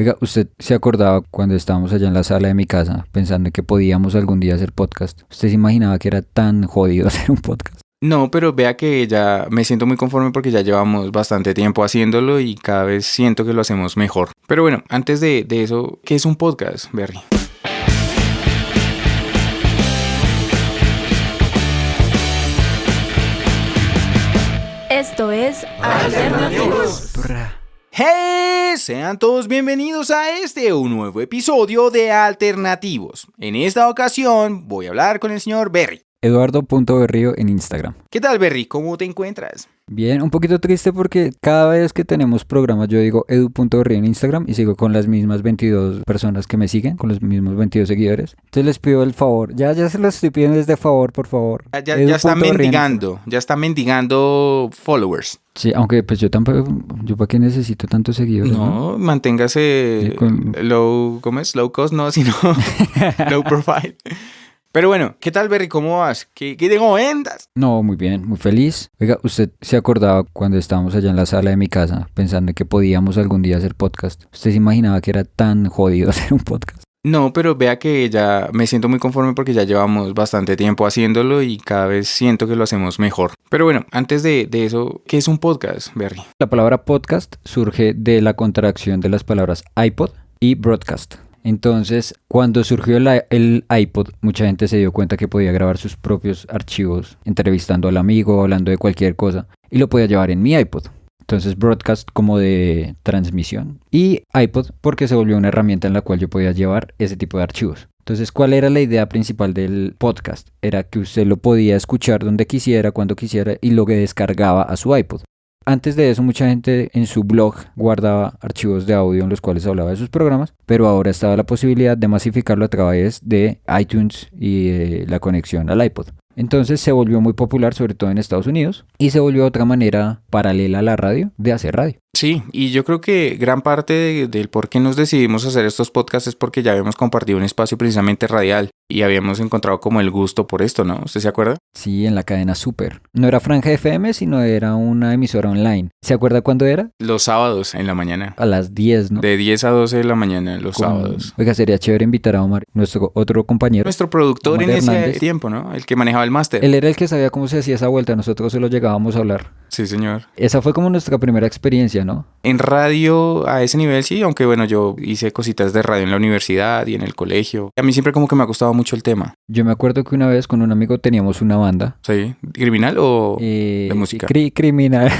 Oiga, ¿usted se acordaba cuando estábamos allá en la sala de mi casa pensando que podíamos algún día hacer podcast? ¿Usted se imaginaba que era tan jodido hacer un podcast? No, pero vea que ya me siento muy conforme porque ya llevamos bastante tiempo haciéndolo y cada vez siento que lo hacemos mejor. Pero bueno, antes de eso, ¿qué es un podcast, Berry? Esto es Alternativos. ¡Hey! Sean todos bienvenidos a un nuevo episodio de Alternativos. En esta ocasión voy a hablar con el señor Berry. Eduardo.berrío en Instagram. ¿Qué tal, Berry? ¿Cómo te encuentras? Bien, un poquito triste porque cada vez que tenemos programas yo digo edu.berrío en Instagram y sigo con las mismas 22 personas que me siguen, con los mismos 22 seguidores. Entonces les pido el favor, ya se los estoy pidiendo desde favor, por favor. Ya está mendigando followers. Sí, aunque pues yo tampoco, ¿yo para qué necesito tantos seguidores? No, manténgase low cost, no, sino low profile. Pero bueno, ¿qué tal, Berry? ¿Cómo vas? ¿Qué te comentas? No, muy bien, muy feliz. Oiga, ¿usted se acordaba cuando estábamos allá en la sala de mi casa pensando que podíamos algún día hacer podcast? ¿Usted se imaginaba que era tan jodido hacer un podcast? No, pero vea que ya me siento muy conforme porque ya llevamos bastante tiempo haciéndolo y cada vez siento que lo hacemos mejor. Pero bueno, antes de eso, ¿qué es un podcast, Berry? La palabra podcast surge de la contracción de las palabras iPod y broadcast. Entonces, cuando surgió el iPod, mucha gente se dio cuenta que podía grabar sus propios archivos, entrevistando al amigo, hablando de cualquier cosa, y lo podía llevar en mi iPod. Entonces, broadcast como de transmisión y iPod porque se volvió una herramienta en la cual yo podía llevar ese tipo de archivos. Entonces, ¿cuál era la idea principal del podcast? Era que usted lo podía escuchar donde quisiera, cuando quisiera, y lo que descargaba a su iPod. Antes de eso, mucha gente en su blog guardaba archivos de audio en los cuales hablaba de sus programas, pero ahora estaba la posibilidad de masificarlo a través de iTunes y la conexión al iPod. Entonces se volvió muy popular, sobre todo en Estados Unidos, y se volvió otra manera paralela a la radio de hacer radio. Sí, y yo creo que gran parte del por qué nos decidimos hacer estos podcasts es porque ya habíamos compartido un espacio precisamente radial y habíamos encontrado como el gusto por esto, ¿no? ¿Usted se acuerda? Sí, en la cadena Super. No era Franja FM, sino era una emisora online. ¿Se acuerda cuándo era? Los sábados en la mañana. A las 10, ¿no? De 10 a 12 de la mañana los sábados. Oiga, sería chévere invitar a Omar, nuestro otro compañero. Nuestro productor Omar en Hernández. ese tiempo, ¿no? El que manejaba el máster. Él era el que sabía cómo se hacía esa vuelta, nosotros solo llegábamos a hablar. Sí, señor. Esa fue como nuestra primera experiencia, ¿no? En radio a ese nivel sí, aunque bueno, yo hice cositas de radio en la universidad y en el colegio. A mí siempre como que me ha gustado mucho el tema. Yo me acuerdo que una vez con un amigo teníamos una banda. ¿Sí? ¿Criminal o de música? Criminal.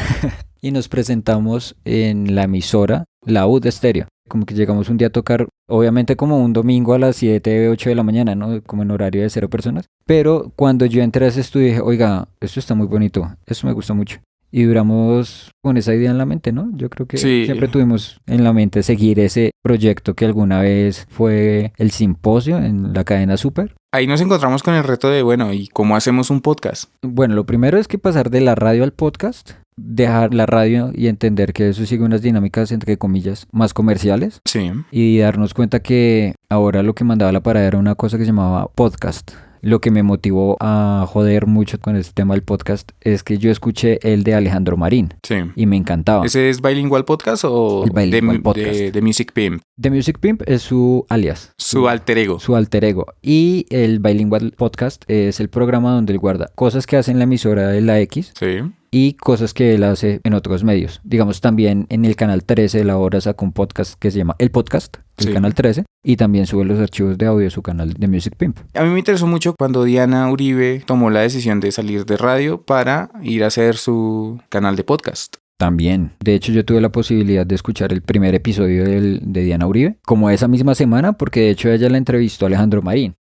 Y nos presentamos en la emisora, la UD Estéreo. Como que llegamos un día a tocar, obviamente como un domingo a las 7, 8 de la mañana, ¿no? Como en horario de 0 personas. Pero cuando yo entré a ese estudio dije, oiga, esto está muy bonito, eso me gusta mucho. Y duramos con esa idea en la mente, ¿no? Yo creo que sí. Siempre tuvimos en la mente seguir ese proyecto que alguna vez fue el simposio en la cadena Super. Ahí nos encontramos con el reto de, bueno, ¿y cómo hacemos un podcast? Bueno, lo primero es que pasar de la radio al podcast, dejar la radio y entender que eso sigue unas dinámicas, entre comillas, más comerciales. Sí. Y darnos cuenta que ahora lo que mandaba la parada era una cosa que se llamaba podcast. Lo que me motivó a joder mucho con este tema del podcast es que yo escuché el de Alejandro Marín. Sí. Y me encantaba. ¿Ese es Bilingual Podcast o el Bilingual Podcast. De Music Pimp? The Music Pimp es su alias. Su alter ego. Su alter ego. Y el Bilingual Podcast es el programa donde él guarda cosas que hace en la emisora de la X. Sí. Y cosas que él hace en otros medios. Digamos, también en el canal 13 de la hora sacó un podcast que se llama El Podcast, el canal 13, y también sube los archivos de audio de su canal de Music Pimp. A mí me interesó mucho cuando Diana Uribe tomó la decisión de salir de radio para ir a hacer su canal de podcast. También. De hecho, yo tuve la posibilidad de escuchar el primer episodio de Diana Uribe, como esa misma semana, porque de hecho ella la entrevistó a Alejandro Marín.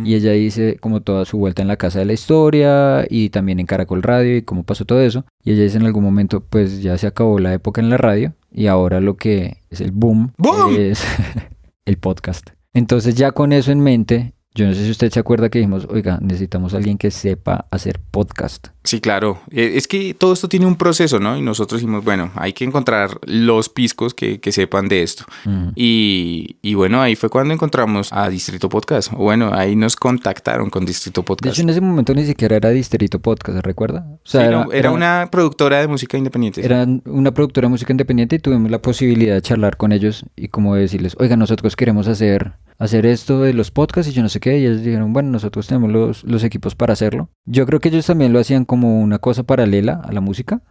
Y ella dice como toda su vuelta en la casa de la historia y también en Caracol Radio y cómo pasó todo eso. Y ella dice en algún momento, pues ya se acabó la época en la radio y ahora lo que es el boom. Es el podcast. Entonces ya con eso en mente Yo no sé si usted se acuerda que dijimos, oiga, necesitamos a alguien que sepa hacer podcast. Sí, claro. Es que todo esto tiene un proceso, ¿no? Y nosotros dijimos, bueno, hay que encontrar los piscos que sepan de esto. Y bueno, ahí fue cuando encontramos a Distrito Podcast. Bueno, ahí nos contactaron con Distrito De Podcast. hecho, en ese momento ni siquiera era Distrito Podcast, ¿se recuerda? O Sí, no, era una productora de música independiente. Era una productora de música independiente y tuvimos la posibilidad de charlar con ellos y como decirles, oiga, nosotros queremos hacer esto de los podcasts y yo no sé qué. Y ellos dijeron, bueno, nosotros tenemos los equipos para hacerlo. Yo creo que ellos también lo hacían como una cosa paralela a la música.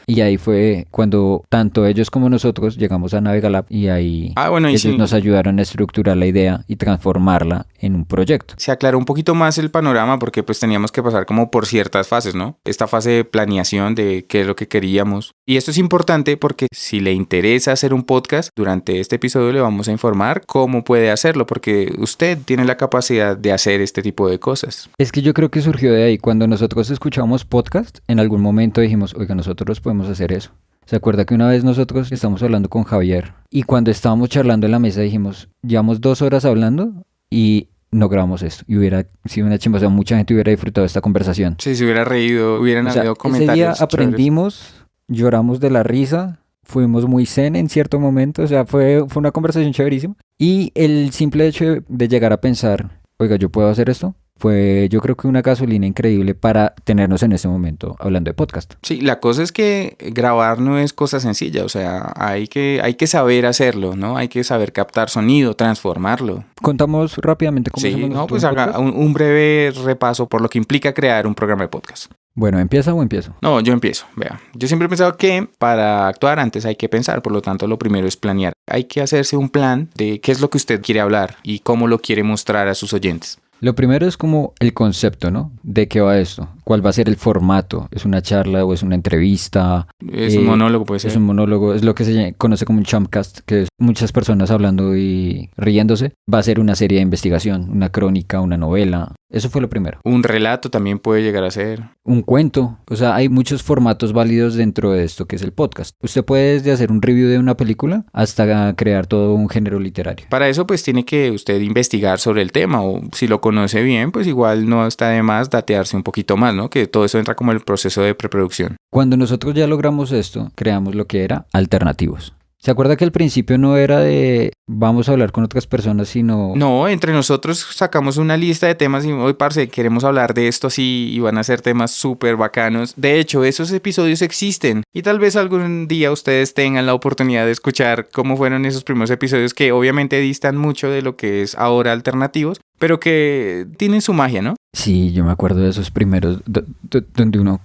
Y ahí fue cuando tanto ellos como nosotros llegamos a Navegalab y ahí ellos nos ayudaron a estructurar la idea y transformarla en un proyecto. Se aclaró un poquito más el panorama porque pues teníamos que pasar como por ciertas fases, ¿no? Esta fase de planeación de qué es lo que queríamos. Y esto es importante porque si le interesa hacer un podcast, durante este episodio le vamos a informar cómo puede hacerlo porque usted tiene la capacidad de hacer este tipo de cosas. Es que yo creo que surgió de ahí. Cuando nosotros escuchamos podcast, en algún momento dijimos, oiga, nosotros podemos hacer eso. ¿Se acuerda que una vez nosotros estamos hablando con Javier y cuando estábamos charlando en la mesa dijimos, llevamos 2 horas hablando y no grabamos esto? Y hubiera sido una chimba, o sea, mucha gente hubiera disfrutado esta conversación. Sí, se hubiera reído, hubieran habido comentarios. Ese día aprendimos, lloramos de la risa, fuimos muy zen en cierto momento, o sea, fue una conversación chéverísima. Y el simple hecho de llegar a pensar, oiga, ¿yo puedo hacer esto? Fue yo creo que una gasolina increíble para tenernos en este momento hablando de podcast. Sí, la cosa es que grabar no es cosa sencilla, o sea, hay que saber hacerlo, ¿no? Hay que saber captar sonido, transformarlo. Contamos rápidamente cómo hacemos nosotros. Pues haga un breve repaso por lo que implica crear un programa de podcast. Bueno, ¿empieza o empiezo? No, yo empiezo, vea. Yo siempre he pensado que para actuar antes hay que pensar, por lo tanto lo primero es planear. Hay que hacerse un plan de qué es lo que usted quiere hablar y cómo lo quiere mostrar a sus oyentes. Lo primero es como el concepto, ¿no? ¿De qué va esto? ¿Cuál va a ser el formato? ¿Es una charla o es una entrevista? Es un monólogo, puede ser. Es un monólogo, es lo que se conoce como un chumpcast, que es muchas personas hablando y riéndose. Va a ser una serie de investigación, una crónica, una novela. Eso fue lo primero. Un relato también puede llegar a ser. Un cuento. O sea, hay muchos formatos válidos dentro de esto que es el podcast. Usted puede desde hacer un review de una película hasta crear todo un género literario. Para eso pues tiene que usted investigar sobre el tema o si lo conoce bien, pues igual no está de más datearse un poquito más, ¿no? Que todo eso entra como el proceso de preproducción. Cuando nosotros ya logramos esto, creamos lo que era alternativos. ¿Se acuerda que al principio no era de vamos a hablar con otras personas, sino... No, entre nosotros sacamos una lista de temas y hoy, parce, queremos hablar de esto así y van a ser temas súper bacanos. De hecho, esos episodios existen y tal vez algún día ustedes tengan la oportunidad de escuchar cómo fueron esos primeros episodios que obviamente distan mucho de lo que es ahora alternativos, pero que tienen su magia, ¿no? Sí, yo me acuerdo de esos primeros donde uno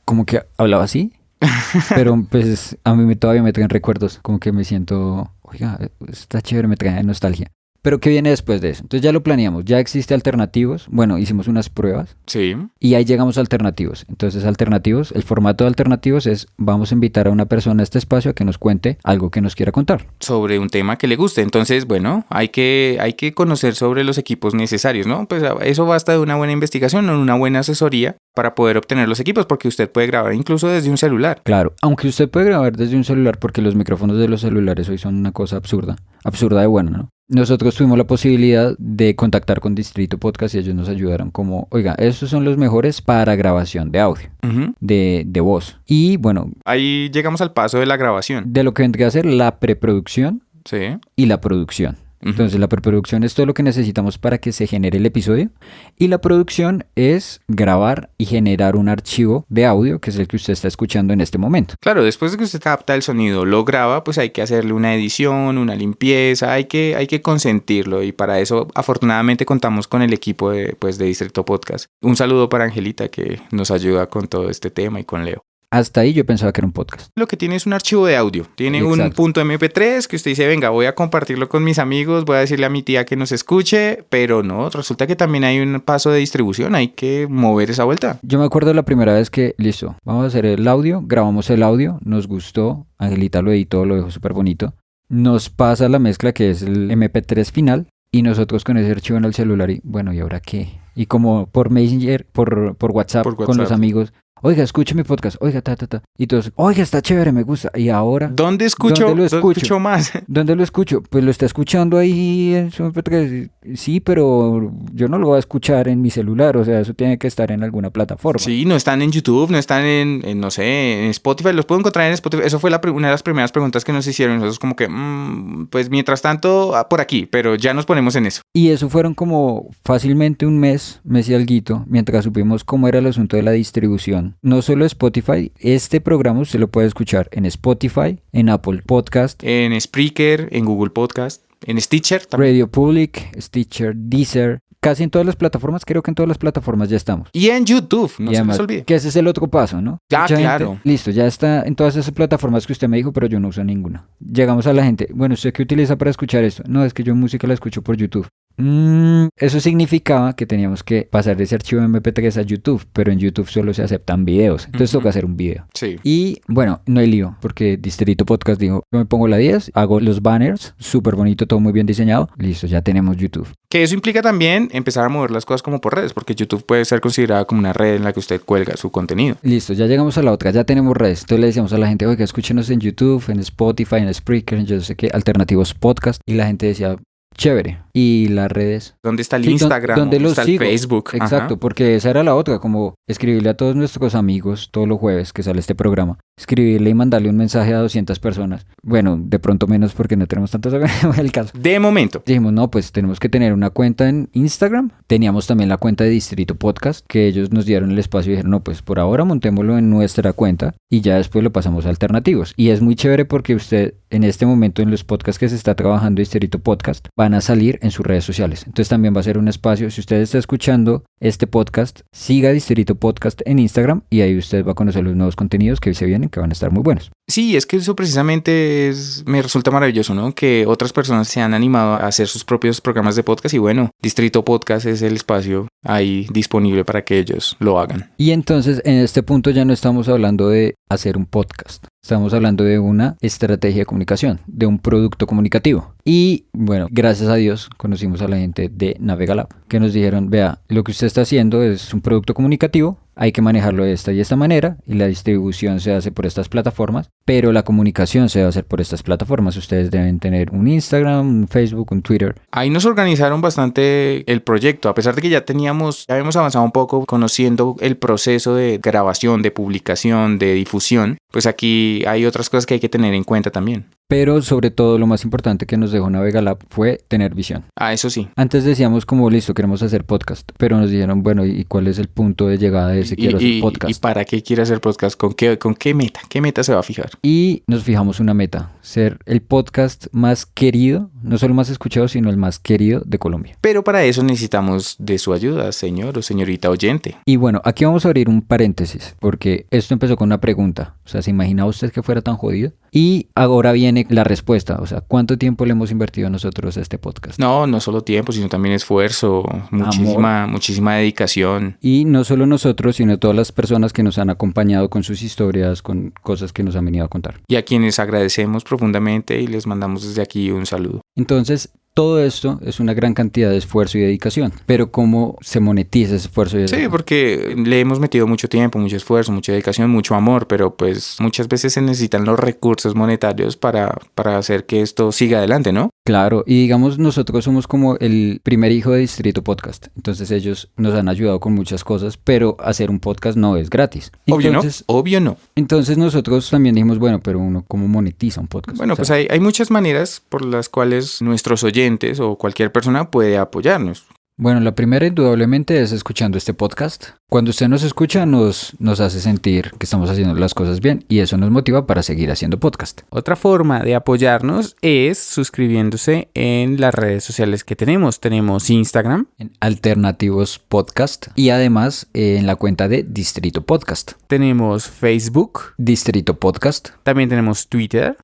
como que hablaba así. Pero pues a mí todavía me traen recuerdos, como que me siento, oiga, está chévere, me trae nostalgia. Pero ¿qué viene después de eso? Entonces ya lo planeamos, ya existe alternativos, bueno, hicimos unas pruebas. Sí. Y ahí llegamos a alternativos. Entonces alternativos, el formato de alternativos es, vamos a invitar a una persona a este espacio a que nos cuente algo que nos quiera contar. Sobre un tema que le guste. Entonces, bueno, hay que conocer sobre los equipos necesarios, ¿no? Pues eso basta de una buena investigación o una buena asesoría para poder obtener los equipos, porque usted puede grabar incluso desde un celular. Claro, aunque usted puede grabar desde un celular, porque los micrófonos de los celulares hoy son una cosa absurda de buena, ¿no? Nosotros tuvimos la posibilidad de contactar con Distrito Podcast y ellos nos ayudaron como, oiga, estos son los mejores para grabación de audio, de voz. Y bueno... Ahí llegamos al paso de la grabación. De lo que vendría a ser la preproducción y la producción. Entonces la preproducción es todo lo que necesitamos para que se genere el episodio y la producción es grabar y generar un archivo de audio que es el que usted está escuchando en este momento. Claro, después de que usted capta el sonido, lo graba, pues hay que hacerle una edición, una limpieza, hay que consentirlo y para eso afortunadamente contamos con el equipo de Distrito Podcast. Un saludo para Angelita que nos ayuda con todo este tema y con Leo. Hasta ahí yo pensaba que era un podcast. Lo que tiene es un archivo de audio. Tiene Exacto. un punto MP3 que usted dice, venga, voy a compartirlo con mis amigos, voy a decirle a mi tía que nos escuche, pero no, resulta que también hay un paso de distribución, hay que mover esa vuelta. Yo me acuerdo la primera vez que, listo, vamos a hacer el audio, grabamos el audio, nos gustó, Angelita lo editó, lo dejó súper bonito, nos pasa la mezcla que es el MP3 final y nosotros con ese archivo en el celular y bueno, ¿y ahora qué? Y como por Messenger, por WhatsApp, con los amigos... oiga, escuche mi podcast, oiga, y todos, oiga, está chévere, me gusta. Y ahora, ¿Dónde escucho, ¿dónde lo ¿dónde escucho más? ¿dónde lo escucho? Pues lo está escuchando ahí en su MP3. Sí, pero yo no lo voy a escuchar en mi celular, o sea, eso tiene que estar en alguna plataforma. Sí, no están en YouTube, no están no sé, en Spotify, los puedo encontrar en Spotify. Eso fue una de las primeras preguntas que nos hicieron. Nosotros como que, pues mientras tanto, por aquí, pero ya nos ponemos en eso. Y eso fueron como fácilmente un mes y alguito, mientras supimos cómo era el asunto de la distribución. No solo Spotify, este programa usted lo puede escuchar en Spotify, en Apple Podcast, En Spreaker, en Google Podcast, en Stitcher también. Radio Public, Stitcher, Deezer, casi en todas las plataformas, creo que en todas las plataformas ya estamos. Y en YouTube, no Y se además, les olvide. que ese es el otro paso, ¿no? Ah, Mucha gente, claro. listo, ya está en todas esas plataformas que usted me dijo, pero yo no uso ninguna. Llegamos a la gente, bueno, ¿usted qué utiliza para escuchar esto? No, es que yo música la escucho por YouTube. Eso significaba que teníamos que pasar de ese archivo MP3 a YouTube, pero en YouTube solo se aceptan videos, entonces toca hacer un video. Sí. Y bueno, no hay lío, porque Distrito Podcast dijo, yo me pongo la 10, hago los banners, súper bonito, todo muy bien diseñado, listo, ya tenemos YouTube. Que eso implica también empezar a mover las cosas como por redes, porque YouTube puede ser considerada como una red en la que usted cuelga su contenido. Listo, ya llegamos a la otra, ya tenemos redes. Entonces le decíamos a la gente, oiga, escúchenos en YouTube, en Spotify, en Spreaker, en yo no sé qué, alternativos podcast. Y la gente decía, chévere. Y las redes. ¿Dónde está el Sí, Instagram? ¿dónde ¿Dónde los está sigo? el Facebook? Exacto, Ajá. porque esa era la otra, como escribirle a todos nuestros amigos todos los jueves que sale este programa. Escribirle y mandarle un mensaje a 200 personas. Bueno, de pronto menos porque no tenemos tantos amigos en el caso. De momento. Dijimos, no, pues tenemos que tener una cuenta en Instagram. Teníamos también la cuenta de Distrito Podcast, que ellos nos dieron el espacio y dijeron, no, pues por ahora montémoslo en nuestra cuenta y ya después lo pasamos a alternativos. Y es muy chévere porque usted en este momento en los podcasts que se está trabajando Distrito Podcast van a salir en sus redes sociales. Entonces también va a ser un espacio, si usted está escuchando este podcast, siga Distrito Podcast en Instagram y ahí usted va a conocer los nuevos contenidos que se vienen, que van a estar muy buenos. Sí, es que eso precisamente me resulta maravilloso, ¿no? Que otras personas se han animado a hacer sus propios programas de podcast y bueno, Distrito Podcast es el espacio ahí disponible para que ellos lo hagan. Y entonces en este punto ya no estamos hablando de hacer un podcast. Estamos hablando de una estrategia de comunicación, de un producto comunicativo. Y bueno, gracias a Dios conocimos a la gente de Navegalab, que nos dijeron, vea, lo que usted está haciendo es un producto comunicativo, hay que manejarlo de esta y esta manera, y la distribución se hace por estas plataformas, pero la comunicación se debe hacer por estas plataformas. Ustedes deben tener un Instagram, un Facebook, un Twitter. Ahí nos organizaron bastante el proyecto, a pesar de que ya habíamos avanzado un poco conociendo el proceso de grabación, de publicación, de difusión, pues aquí hay otras cosas que hay que tener en cuenta también. Pero sobre todo lo más importante que nos dejó Navegalab fue tener visión. Ah, eso sí. Antes decíamos como listo, queremos hacer podcast, pero nos dijeron, bueno, ¿y cuál es el punto de llegada de ese quiero hacer podcast? ¿Y para qué quiere hacer podcast? ¿Con qué meta? ¿Qué meta se va a fijar? Y nos fijamos una meta, ser el podcast más querido, no solo más escuchado, sino el más querido de Colombia. Pero para eso necesitamos de su ayuda, señor o señorita oyente. Y bueno, aquí vamos a abrir un paréntesis, porque esto empezó con una pregunta. O sea, ¿se imaginaba usted que fuera tan jodido? Y ahora viene la respuesta. O sea, ¿cuánto tiempo le hemos invertido nosotros a este podcast? No solo tiempo, sino también esfuerzo, muchísima dedicación. Y no solo nosotros, sino todas las personas que nos han acompañado con sus historias, con cosas que nos han venido a contar. Y a quienes agradecemos profundamente y les mandamos desde aquí un saludo. Entonces, todo esto es una gran cantidad de esfuerzo y dedicación, pero ¿cómo se monetiza ese esfuerzo y dedicación? Sí, porque le hemos metido mucho tiempo, mucho esfuerzo, mucha dedicación, mucho amor, pero pues muchas veces se necesitan los recursos monetarios para hacer que esto siga adelante, ¿no? Claro, y digamos nosotros somos como el primer hijo de Distrito Podcast, entonces ellos nos han ayudado con muchas cosas, pero hacer un podcast no es gratis. Obvio no. Entonces nosotros también dijimos, bueno, pero uno ¿cómo monetiza un podcast? Bueno, pues hay muchas maneras por las cuales nuestros oyentes o cualquier persona puede apoyarnos. Bueno, la primera indudablemente es escuchando este podcast. Cuando usted nos escucha nos hace sentir que estamos haciendo las cosas bien y eso nos motiva para seguir haciendo podcast. Otra forma de apoyarnos es suscribiéndose en las redes sociales que tenemos. Tenemos Instagram, En Alternativos Podcast y además en la cuenta de Distrito Podcast. tenemos Facebook, Distrito Podcast, también tenemos Twitter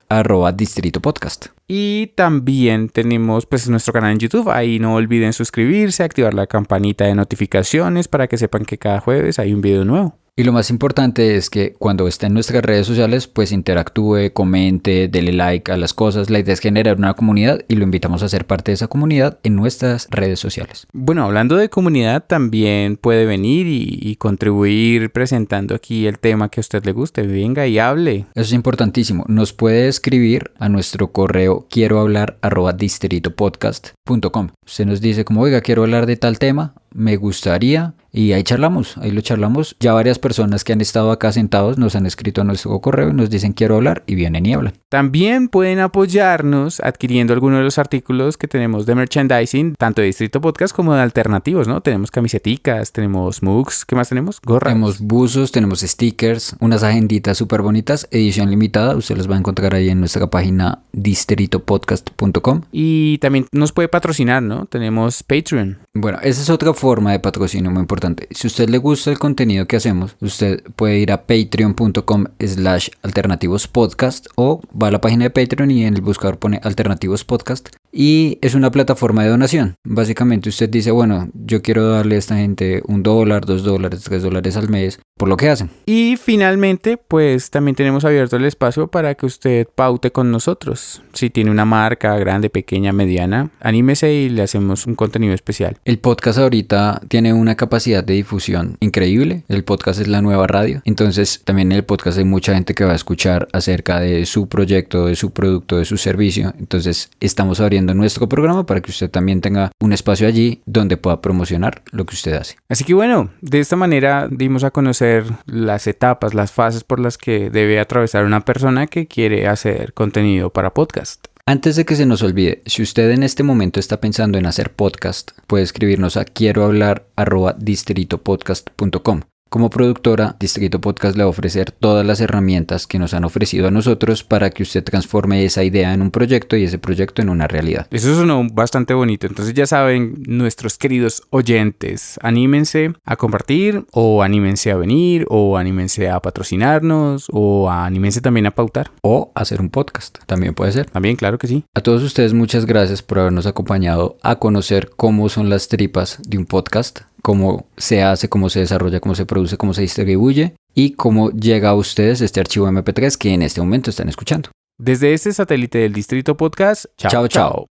@Distrito Podcast. y también tenemos pues nuestro canal en YouTube. Ahí no olviden suscribirse, activar la campanita de notificaciones para que sepan que cada jueves hay un video nuevo. Y lo más importante es que cuando esté en nuestras redes sociales, pues interactúe, comente, dele like a las cosas. La idea es generar una comunidad y lo invitamos a ser parte de esa comunidad en nuestras redes sociales. Bueno, hablando de comunidad, también puede venir y contribuir presentando aquí el tema que a usted le guste. Venga y hable. Eso es importantísimo. Nos puede escribir a nuestro correo quiero hablar@distritopodcast.com. Usted nos dice como, oiga, quiero hablar de tal tema, me gustaría, y ahí charlamos, ahí lo charlamos. Ya varias personas que han estado acá sentados nos han escrito a nuestro correo y nos dicen quiero hablar y vienen y hablan. También pueden apoyarnos adquiriendo alguno de los artículos que tenemos de merchandising, tanto de Distrito Podcast como de alternativos, ¿no? Tenemos camiseticas, tenemos mugs, ¿qué más tenemos? Gorras. Tenemos buzos, tenemos stickers, unas agenditas súper bonitas, edición limitada. Usted las va a encontrar ahí en nuestra página distritopodcast.com. Y también nos puede patrocinar, ¿no? Tenemos Patreon. Bueno, esa es otra forma de patrocinio muy importante. Si a usted le gusta el contenido que hacemos, usted puede ir a patreon.com/alternativospodcast o va a la página de Patreon y en el buscador pone Alternativos Podcast y es una plataforma de donación. Básicamente usted dice, bueno, yo quiero darle a esta gente $1, $2, $3 al mes por lo que hacen. Y finalmente, pues también tenemos abierto el espacio para que usted paute con nosotros. Si tiene una marca grande, pequeña, mediana, anímese y le hacemos un contenido especial. El podcast ahorita tiene una capacidad de difusión increíble. El podcast es la nueva radio. Entonces también en el podcast hay mucha gente que va a escuchar acerca de su proyecto, de su producto, de su servicio. Entonces estamos abriendo nuestro programa para que usted también tenga un espacio allí donde pueda promocionar lo que usted hace. Así que bueno, de esta manera dimos a conocer las etapas, las fases por las que debe atravesar una persona que quiere hacer contenido para podcast. Antes de que se nos olvide, si usted en este momento está pensando en hacer podcast, puede escribirnos a quiero_hablar@distritopodcast.com. Como productora, Distrito Podcast le va a ofrecer todas las herramientas que nos han ofrecido a nosotros para que usted transforme esa idea en un proyecto y ese proyecto en una realidad. Eso sonó bastante bonito. Entonces ya saben, nuestros queridos oyentes, anímense a compartir o anímense a venir o anímense a patrocinarnos o anímense también a pautar. O hacer un podcast, también puede ser. También, claro que sí. A todos ustedes muchas gracias por habernos acompañado a conocer cómo son las tripas de un podcast, cómo se hace, cómo se desarrolla, cómo se produce, cómo se distribuye y cómo llega a ustedes este archivo MP3 que en este momento están escuchando. Desde este satélite del Distrito Podcast, chao, chao.